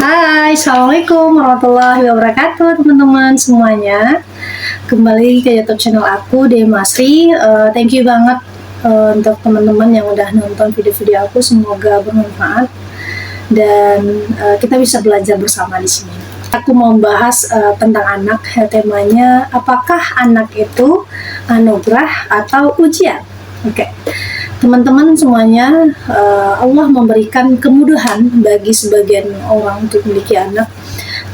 Hai, Assalamualaikum warahmatullahi wabarakatuh teman-teman semuanya. Kembali ke YouTube channel aku, Demasri. Thank you banget untuk teman-teman yang udah nonton video-video aku. Semoga bermanfaat dan kita bisa belajar bersama di sini. Aku mau bahas tentang anak. Temanya, apakah anak itu anugerah atau ujian? Oke. Teman-teman semuanya, Allah memberikan kemudahan bagi sebagian orang untuk memiliki anak,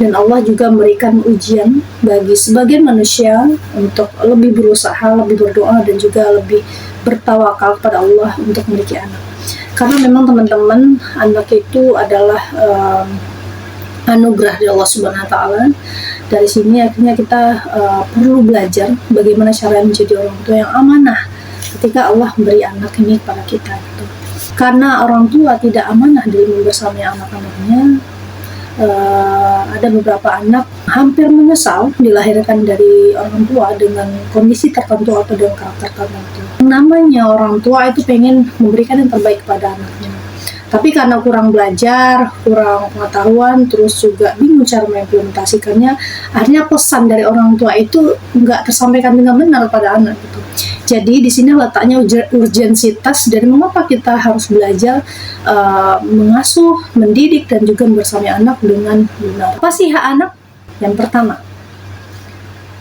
dan Allah juga memberikan ujian bagi sebagian manusia untuk lebih berusaha, lebih berdoa, dan juga lebih bertawakal kepada Allah untuk memiliki anak. Karena memang teman-teman, anak itu adalah anugerah dari Allah Subhanahu wa Ta'ala. Dari sini akhirnya kita perlu belajar bagaimana cara menjadi orang tua yang amanah ketika Allah memberi anak ini kepada kita gitu. Karena orang tua tidak amanah dalam membersamai anak-anaknya, ada beberapa anak hampir menyesal dilahirkan dari orang tua dengan kondisi tertentu atau dengan karakter tertentu. Namanya orang tua itu pengen memberikan yang terbaik kepada anaknya, tapi karena kurang belajar, kurang pengetahuan, terus juga bingung cara mengimplementasikannya, akhirnya pesan dari orang tua itu nggak tersampaikan dengan benar pada anak gitu. Jadi di sini letaknya urgensitas dari mengapa kita harus belajar mengasuh, mendidik, dan juga membersamai anak dengan benar. Apa sih hak anak? Yang pertama,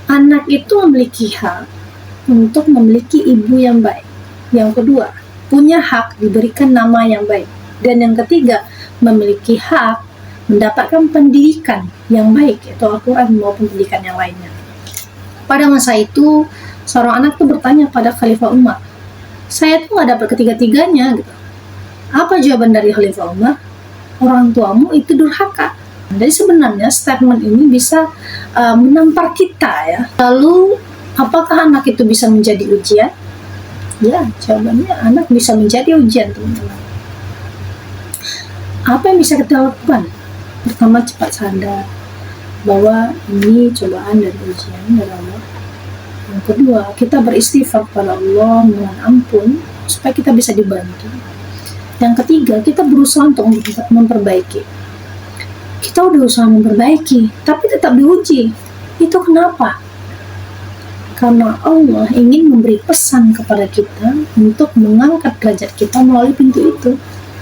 anak itu memiliki hak untuk memiliki ibu yang baik. Yang kedua, punya hak diberikan nama yang baik. Dan yang ketiga, memiliki hak mendapatkan pendidikan yang baik, yaitu Al-Quran maupun pendidikan yang lainnya. Pada masa itu, seorang anak itu bertanya pada Khalifah Umar, saya tuh nggak dapat ketiga-tiganya gitu. Apa jawaban dari Khalifah Umar? Orang tuamu itu durhaka. Jadi sebenarnya statement ini bisa menampar kita ya. Lalu, apakah anak itu bisa menjadi ujian? Ya, jawabannya anak bisa menjadi ujian, teman-teman. Apa yang bisa kita lakukan? Pertama, cepat sadar bahwa ini cobaan dan ujian dari Allah. Yang kedua, kita beristighfar kepada Allah, mohon ampun supaya kita bisa dibantu. Yang ketiga, kita berusaha untuk memperbaiki. Kita udah usaha memperbaiki, tapi tetap diuji. Itu kenapa? Karena Allah ingin memberi pesan kepada kita untuk mengangkat derajat kita melalui pintu itu,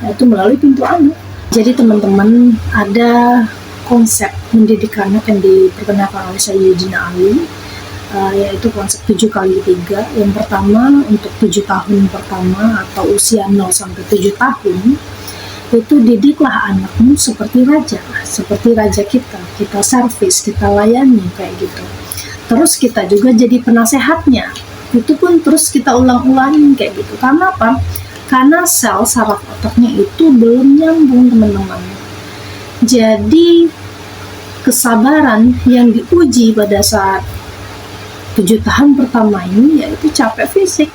yaitu melalui pintu anak. Jadi teman-teman, ada konsep mendidik anak yang diperkenalkan oleh Sayyidina Ali, yaitu konsep 7x3. Yang pertama, untuk 7 tahun pertama atau usia 0 sampai 7 tahun, itu didiklah anakmu seperti raja kita servis, kita layani kayak gitu. Terus kita juga jadi penasehatnya, itu pun terus kita ulang-ulangin kayak gitu. Karena apa? Karena sel saraf otaknya itu belum nyambung, teman-teman. Jadi kesabaran yang diuji pada saat 7 tahun pertama ini yaitu capek fisik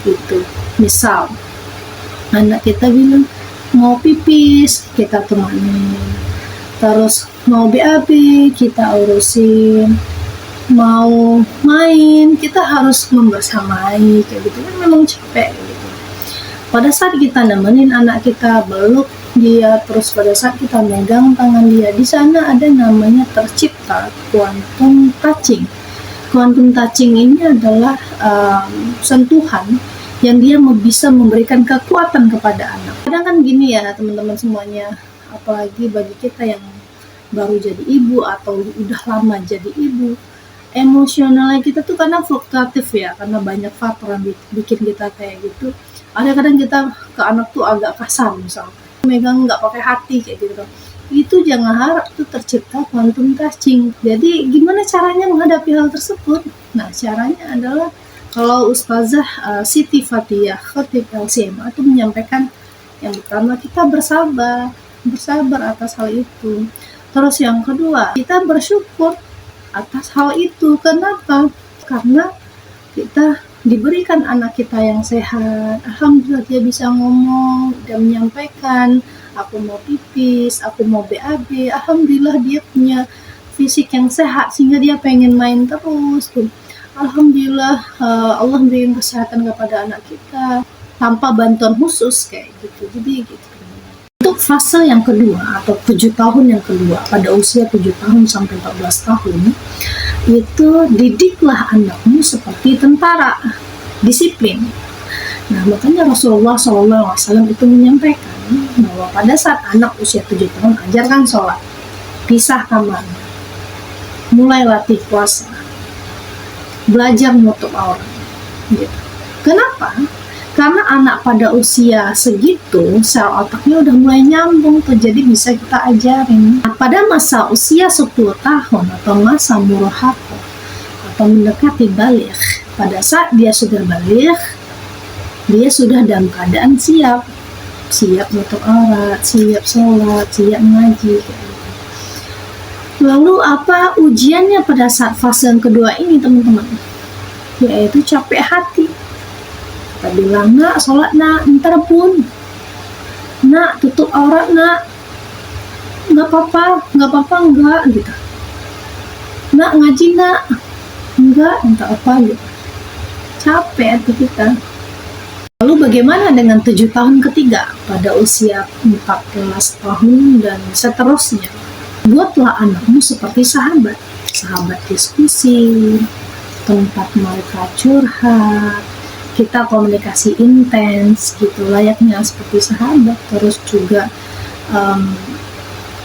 gitu. Misal anak kita bilang mau pipis, kita temani. Terus mau BAB, kita urusin. Mau main, kita harus membersamai kayak gitu. Kan memang capek gitu. Pada saat kita nemenin anak kita, peluk dia, terus pada saat kita megang tangan dia, di sana ada namanya tercipta quantum touching. Quantum touching ini adalah sentuhan yang dia bisa memberikan kekuatan kepada anak. Kadang kan gini ya teman-teman semuanya, apalagi bagi kita yang baru jadi ibu atau udah lama jadi ibu, emosionalnya kita tuh karena fluktuatif ya, karena banyak faktor yang bikin kita kayak gitu. Ada kadang kita ke anak tuh agak kasar, misalnya megang nggak pakai hati kayak gitu. Itu jangan harap tuh tercipta quantum touching. Jadi gimana caranya menghadapi hal tersebut? Nah, caranya adalah kalau Ustazah Siti Fatiyah Khatib LCMA itu menyampaikan, yang pertama kita bersabar atas hal itu. Terus yang kedua, kita bersyukur atas hal itu. Kenapa? Karena kita diberikan anak kita yang sehat. Alhamdulillah dia bisa ngomong dan menyampaikan, aku mau pipis, aku mau BAB. Alhamdulillah dia punya fisik yang sehat sehingga dia pengen main terus tuh. Alhamdulillah Allah berikan kesehatan kepada anak kita tanpa bantuan khusus kayak gitu. Jadi gitu. Untuk Untuk fase yang kedua atau 7 tahun yang kedua, pada usia 7 tahun sampai 14 tahun, itu didiklah anakmu seperti tentara, disiplin. Nah, makanya Rasulullah SAW itu menyampaikan bahwa pada saat anak usia 7 tahun, ajarkan sholat, pisah kamar, mulai latih puasa, belajar nutup aurat. Gitu. Kenapa? Karena anak pada usia segitu, sel otaknya udah mulai nyambung tuh, jadi bisa kita ajarin. Nah, pada masa usia 10 tahun atau masa murahakoh atau mendekati baligh, pada saat dia sudah baligh, dia sudah dalam keadaan siap nutup aurat, siap sholat, siap ngaji. Lalu apa ujiannya pada saat fase yang kedua ini, teman-teman? Yaitu capek hati. Kita bilang, nak sholat nak, ntar pun nak tutup aurat nak, nggak apa-apa enggak gitu. Nak ngaji nak, enggak, entah apa gitu. Capek tuh kita. Lalu bagaimana dengan 7 tahun ketiga pada usia 14 tahun dan seterusnya? Buatlah anakmu seperti sahabat diskusi, tempat mereka curhat, kita komunikasi intens gitu, layaknya seperti sahabat. Terus juga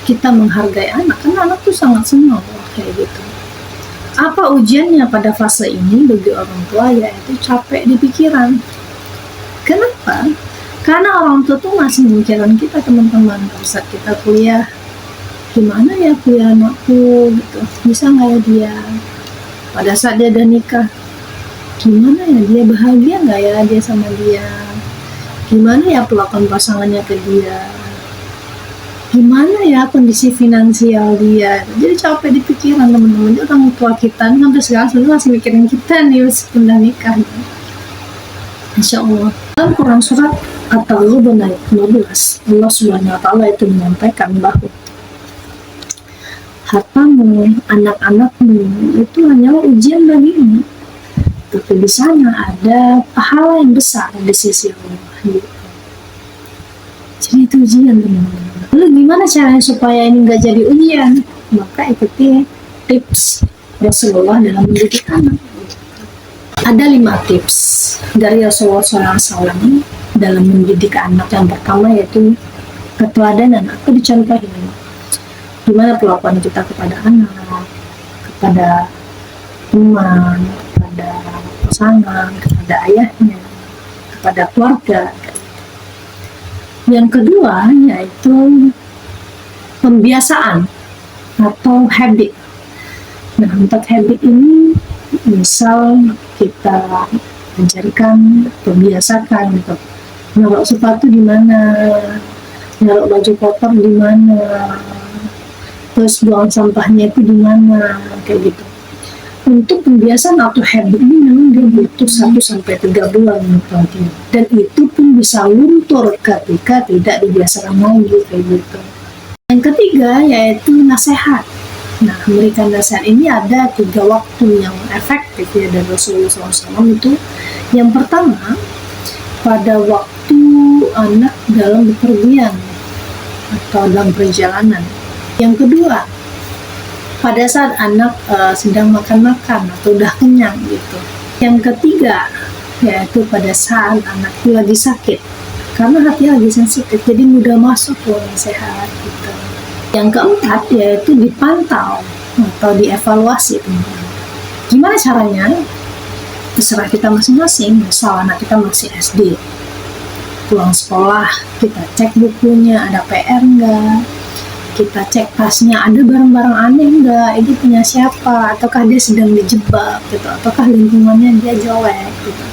kita menghargai anak, karena anak tuh sangat senang kayak gitu. Apa ujiannya pada fase ini bagi orang tua? Yaitu capek di pikiran. Kenapa? Karena orang tua tuh masih memikirkan kita, teman-teman. Pada saat kita kuliah, gimana ya kuliah anakku gitu, bisa nggak ya dia? Pada saat dia udah nikah, gimana ya dia, bahagia nggak ya dia sama dia? Gimana ya perlakuan pasangannya ke dia? Gimana ya kondisi finansial dia? Jadi capek di pikiran, teman-teman. Jadi orang tua kita sampai sekarang masih mikirin kita nih meskipun udah nikah. Insya Allah. Dalam Quran surat At-Taghabun ayat 15, Allah Subhanahu wa Ta'ala itu menyampaikan bahwa hartamu, anak-anakmu itu hanyalah ujian bagimu. Tapi di sana ada pahala yang besar di sisi Allah. Jadi itu ujian, teman-teman. Lalu gimana caranya supaya ini nggak jadi ujian? Maka ikuti tips Rasulullah dalam mendidik anak. Ada 5 tips dari Rasulullah SAW dalam mendidik anak. Yang pertama yaitu keteladanan atau dicontohin. Gimana perlakuan kita kepada anak, kepada teman, kepada pasangan, kepada ayahnya, kepada keluarga. Yang kedua yaitu pembiasaan atau habit. Nah, untuk habit ini misal kita ajarkan, membiasakan gitu. Naruh sepatu di mana, naruh baju kotor di mana, terus buang sampahnya itu di mana, kayak gitu. Untuk pembiasaan atau habit ini memang dia butuh 1-3 bulan nanti, dan itu pun bisa luntur ketika tidak dibiasakan lagi kayak gitu. Yang ketiga yaitu nasihat. Nah, memberikan nasihat ini ada 3 waktu yang efektif ya dari Rasulullah SAW itu. Yang pertama, pada waktu anak dalam bepergian atau dalam perjalanan. Yang kedua, pada saat anak sedang makan-makan atau udah kenyang gitu. Yang ketiga, yaitu pada saat anak itu lagi sakit, karena hatinya lagi sensitif, jadi mudah masuk ke nasihat gitu. Yang keempat yaitu dipantau atau dievaluasi, teman-teman. Gimana caranya? Terserah kita masing-masing. Misal anak kita masih SD, pulang sekolah kita cek bukunya ada PR enggak, kita cek tasnya ada barang-barang aneh enggak, ini punya siapa, ataukah dia sedang dijebak gitu, ataukah lingkungannya dia jelek gitu.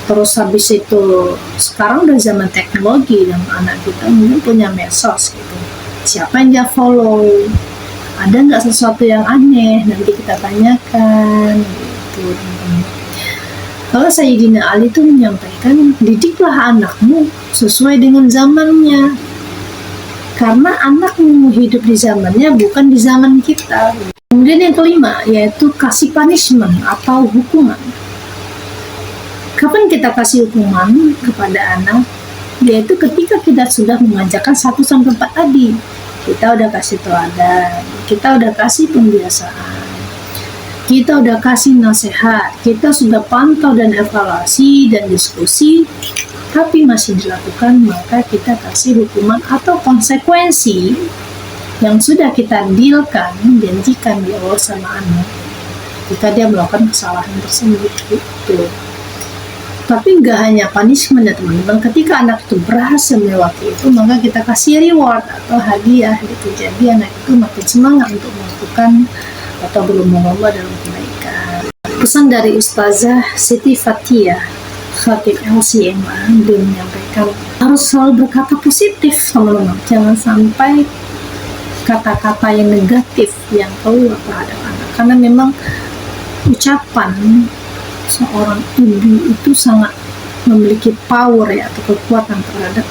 Terus habis itu sekarang udah zaman teknologi dan anak kita mungkin punya medsos gitu, siapa yang dia follow, ada nggak sesuatu yang aneh, nanti kita tanyakan gitu. Kalau Sayyidina Ali itu menyampaikan, didiklah anakmu sesuai dengan zamannya, karena anakmu hidup di zamannya bukan di zaman kita. Kemudian yang kelima yaitu kasih punishment atau hukuman. Kapan kita kasih hukuman kepada anak? yaitu ketika kita sudah mengajarkan 1-4 tadi. Kita udah kasih teladan, kita udah kasih pembiasaan, kita udah kasih nasihat, kita sudah pantau dan evaluasi dan diskusi, tapi masih dilakukan, maka kita kasih hukuman atau konsekuensi yang sudah kita dealkan, janjikan di awal sama anak jika dia melakukan kesalahan tersebut gitu. Tapi nggak hanya punishment ya teman-teman, ketika anak itu berhasil melewati itu, maka kita kasih reward atau hadiah gitu. Jadi anak itu makin semangat untuk melakukan atau berlomba-lomba dalam kebaikan. Pesan dari Ustazah Siti Fathiah, Khatib LCMA, dia menyampaikan harus selalu berkata positif teman-teman, jangan sampai kata-kata yang negatif yang keluar terhadap anak, karena memang ucapan seorang ibu itu sangat memiliki power ya, atau kekuatan terhadap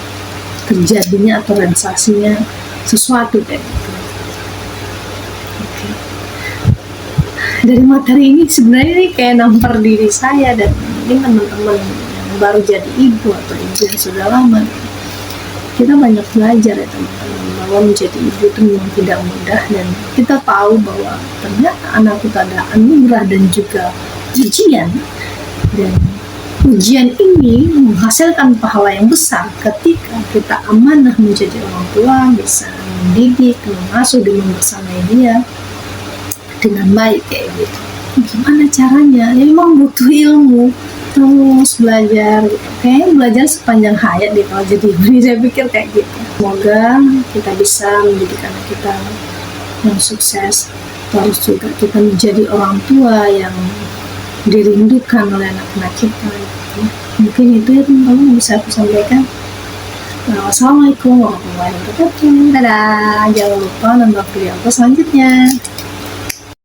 terjadinya atau realisasinya sesuatu kayak gitu. Dari materi ini sebenarnya ini kayak nampar diri saya dan ini teman-teman yang baru jadi ibu atau ibu yang sudah lama, kita banyak belajar ya teman-teman, bahwa menjadi ibu itu memang tidak mudah, dan kita tahu bahwa ternyata anak itu ada anugerah dan juga ujian, dan ujian ini menghasilkan pahala yang besar ketika kita amanah menjadi orang tua, bisa mendidik, mengasuh dan membersamai dia dengan baik kayak gitu. Gimana caranya? Ya memang butuh ilmu, terus belajar gitu. Kayaknya belajar sepanjang hayat deh kalau jadi ibu. Saya pikir kayak gitu. Semoga kita bisa mendidik anak kita yang sukses, terus juga kita menjadi orang tua yang dirindukan oleh anak-anak kita gitu. Mungkin itu ya teman-teman yang bisa aku sampaikan. Wassalamualaikum warahmatullahi wabarakatuh. Dadah. Jangan lupa nonton video aku selanjutnya.